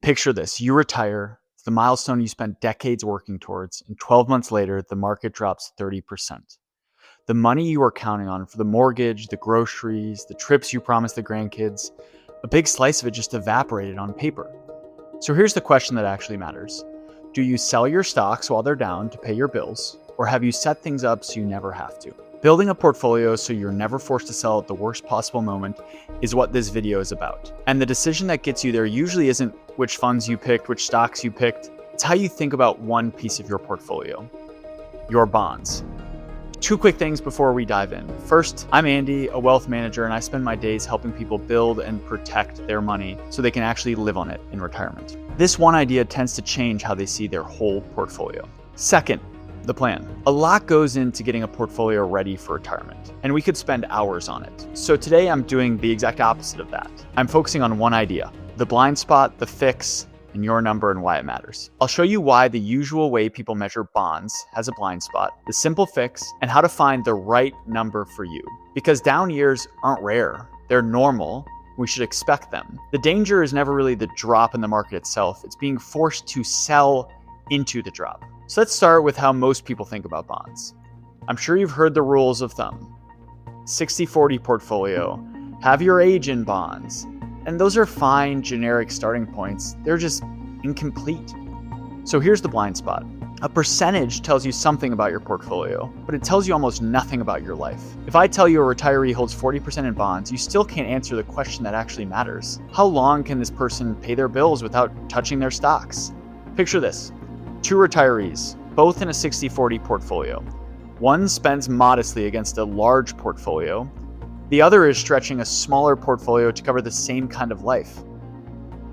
Picture this, you retire, the milestone you spent decades working towards, and 12 months later, the market drops 30%. The money you were counting on for the mortgage, the groceries, the trips you promised the grandkids, a big slice of it just evaporated on paper. So here's the question that actually matters. Do you sell your stocks while they're down to pay your bills, or have you set things up so you never have to? Building a portfolio so you're never forced to sell at the worst possible moment is what this video is about. And the decision that gets you there usually isn't which funds you picked, which stocks you picked. It's how you think about one piece of your portfolio, your bonds. Two quick things before we dive in. First, I'm Andy, a wealth manager, and I spend my days helping people build and protect their money so they can actually live on it in retirement. This one idea tends to change how they see their whole portfolio. Second, the plan. A lot goes into getting a portfolio ready for retirement, and we could spend hours on it. So today I'm doing the exact opposite of that. I'm focusing on one idea, the blind spot, the fix, and your number and why it matters. I'll show you why the usual way people measure bonds has a blind spot, the simple fix, and how to find the right number for you. Because down years aren't rare, they're normal. We should expect them. The danger is never really the drop in the market itself, it's being forced to sell into the drop. So let's start with how most people think about bonds. I'm sure you've heard the rules of thumb. 60-40 portfolio, have your age in bonds. And those are fine generic starting points, they're just incomplete. So here's the blind spot. A percentage tells you something about your portfolio, but it tells you almost nothing about your life. If I tell you a retiree holds 40% in bonds, you still can't answer the question that actually matters. How long can this person pay their bills without touching their stocks? Picture this. Two retirees, both in a 60-40 portfolio. One spends modestly against a large portfolio. The other is stretching a smaller portfolio to cover the same kind of life.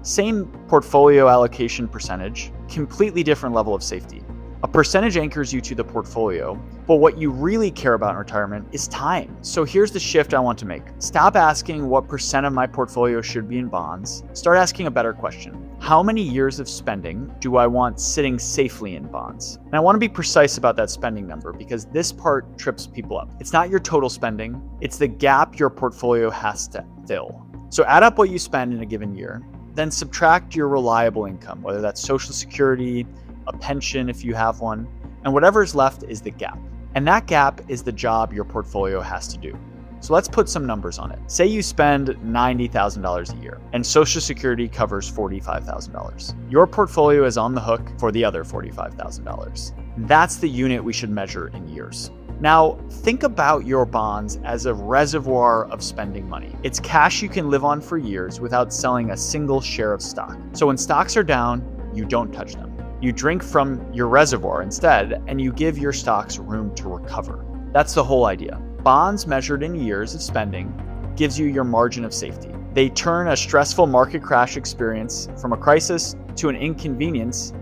Same portfolio allocation percentage, completely different level of safety. A percentage anchors you to the portfolio, but what you really care about in retirement is time. So here's the shift I want to make. Stop asking what percent of my portfolio should be in bonds. Start asking a better question. How many years of spending do I want sitting safely in bonds? And I want to be precise about that spending number because this part trips people up. It's not your total spending, it's the gap your portfolio has to fill. So add up what you spend in a given year, then subtract your reliable income, whether that's Social Security, a pension if you have one, and whatever's left is the gap. And that gap is the job your portfolio has to do. So let's put some numbers on it. Say you spend $90,000 a year and Social Security covers $45,000. Your portfolio is on the hook for the other $45,000. That's the unit we should measure in years. Now, think about your bonds as a reservoir of spending money. It's cash you can live on for years without selling a single share of stock. So when stocks are down, you don't touch them. You drink from your reservoir instead, and you give your stocks room to recover. That's the whole idea. Bonds measured in years of spending gives you your margin of safety. They turn a stressful market crash experience from a crisis to an inconvenience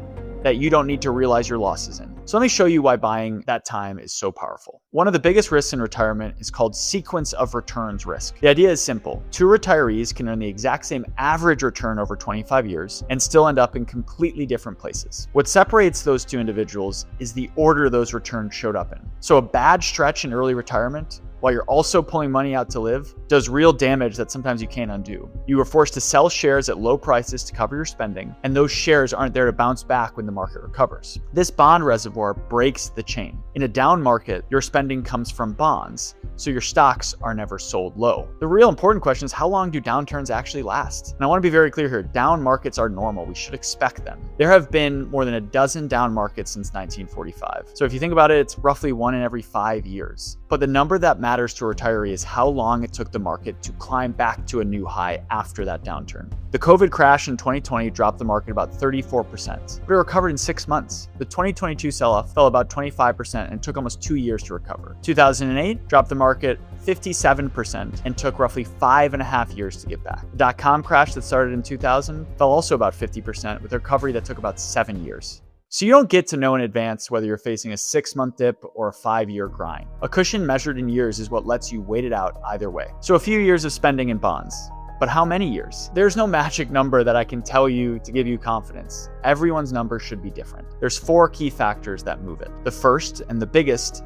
that you don't need to realize your losses in. So let me show you why buying that time is so powerful. One of the biggest risks in retirement is called sequence of returns risk. The idea is simple. Two retirees can earn the exact same average return over 25 years and still end up in completely different places. What separates those two individuals is the order those returns showed up in. So a bad stretch in early retirement, while you're also pulling money out to live, does real damage that sometimes you can't undo. You were forced to sell shares at low prices to cover your spending, and those shares aren't there to bounce back when the market recovers. This bond reservoir breaks the chain. In a down market, your spending comes from bonds, so your stocks are never sold low. The real important question is, how long do downturns actually last? And I want to be very clear here, down markets are normal. We should expect them. There have been more than a dozen down markets since 1945. So if you think about it, it's roughly 1 in every 5 years. But the number that matters to a retiree is how long it took the market to climb back to a new high after that downturn. The COVID crash in 2020 dropped the market about 34%, but it recovered in 6 months. The 2022 sell-off fell about 25% and took almost 2 years to recover. 2008 dropped the market 57% and took roughly 5.5 years to get back. The dot-com crash that started in 2000 fell also about 50% with a recovery that took about 7 years. So you don't get to know in advance whether you're facing a 6-month dip or a 5-year grind. A cushion measured in years is what lets you wait it out either way. So a few years of spending in bonds. But how many years? There's no magic number that I can tell you to give you confidence. Everyone's number should be different. There's 4 key factors that move it. The first and the biggest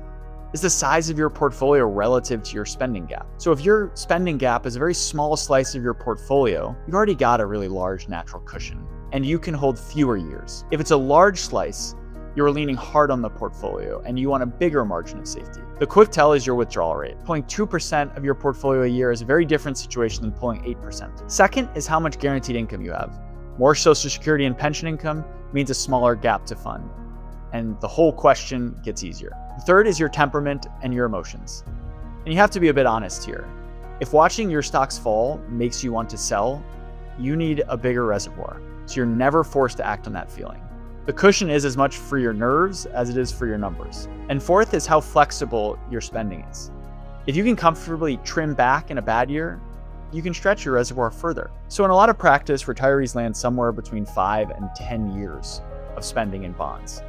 is the size of your portfolio relative to your spending gap. So if your spending gap is a very small slice of your portfolio, you've already got a really large natural cushion. and you can hold fewer years. If it's a large slice, you're leaning hard on the portfolio and you want a bigger margin of safety. The quick tell is your withdrawal rate. Pulling 2% of your portfolio a year is a very different situation than pulling 8%. Second is how much guaranteed income you have. More Social Security and pension income means a smaller gap to fund, and the whole question gets easier. Third is your temperament and your emotions. And you have to be a bit honest here. If watching your stocks fall makes you want to sell, you need a bigger reservoir, so you're never forced to act on that feeling. The cushion is as much for your nerves as it is for your numbers. And fourth is how flexible your spending is. If you can comfortably trim back in a bad year, you can stretch your reservoir further. So in a lot of practice, retirees land somewhere between 5 and 10 years of spending in bonds.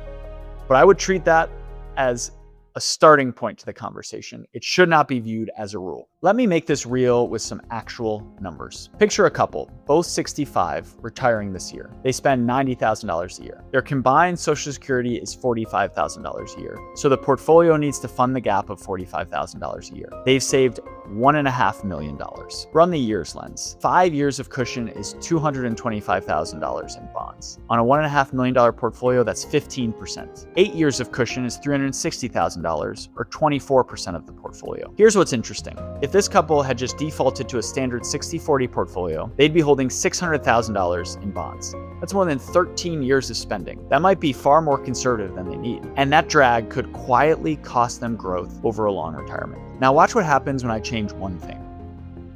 But I would treat that as a starting point to the conversation. It should not be viewed as a rule. Let me make this real with some actual numbers. Picture a couple, both 65, retiring this year. They spend $90,000 a year. Their combined Social Security is $45,000 a year. So the portfolio needs to fund the gap of $45,000 a year. They've saved $1.5 million. Run the years lens. 5 years of cushion is $225,000 in bonds. On a $1.5 million portfolio, that's 15%. 8 years of cushion is $360,000, or 24% of the portfolio. Here's what's interesting. If this couple had just defaulted to a standard 60-40 portfolio, they'd be holding $600,000 in bonds. That's more than 13 years of spending. That might be far more conservative than they need. And that drag could quietly cost them growth over a long retirement. Now watch what happens when I change one thing.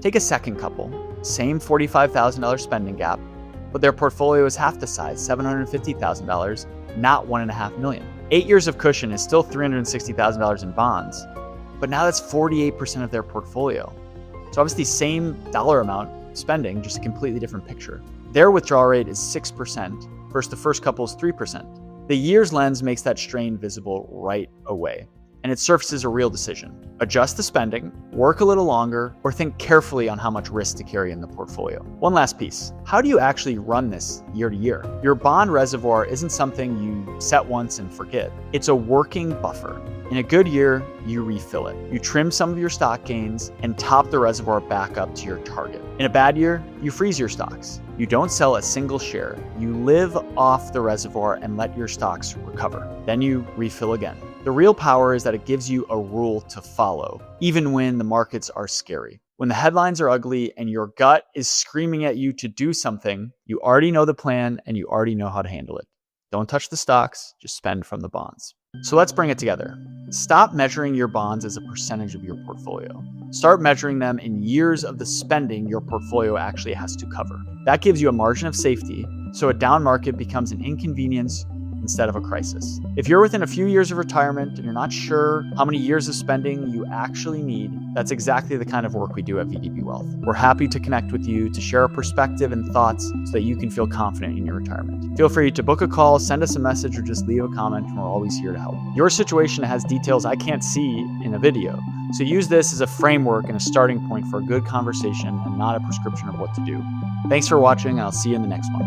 Take a second couple, same $45,000 spending gap, but their portfolio is half the size, $750,000, not $1.5 million. 8 years of cushion is still $360,000 in bonds, but now that's 48% of their portfolio. So obviously same dollar amount spending, just a completely different picture. Their withdrawal rate is 6% versus the first couple's 3%. The years lens makes that strain visible right away, and it surfaces a real decision. Adjust the spending, work a little longer, or think carefully on how much risk to carry in the portfolio. One last piece. How do you actually run this year to year? Your bond reservoir isn't something you set once and forget. It's a working buffer. In a good year, you refill it. You trim some of your stock gains and top the reservoir back up to your target. In a bad year, you freeze your stocks. You don't sell a single share. You live off the reservoir and let your stocks recover. Then you refill again. The real power is that it gives you a rule to follow, even when the markets are scary. When the headlines are ugly and your gut is screaming at you to do something, you already know the plan and you already know how to handle it. Don't touch the stocks, just spend from the bonds. So let's bring it together. Stop measuring your bonds as a percentage of your portfolio. Start measuring them in years of the spending your portfolio actually has to cover. That gives you a margin of safety, so a down market becomes an inconvenience instead of a crisis. If you're within a few years of retirement and you're not sure how many years of spending you actually need, that's exactly the kind of work we do at VDB Wealth. We're happy to connect with you to share our perspective and thoughts so that you can feel confident in your retirement. Feel free to book a call, send us a message, or just leave a comment, and we're always here to help. Your situation has details I can't see in a video, so use this as a framework and a starting point for a good conversation and not a prescription of what to do. Thanks for watching, and I'll see you in the next one.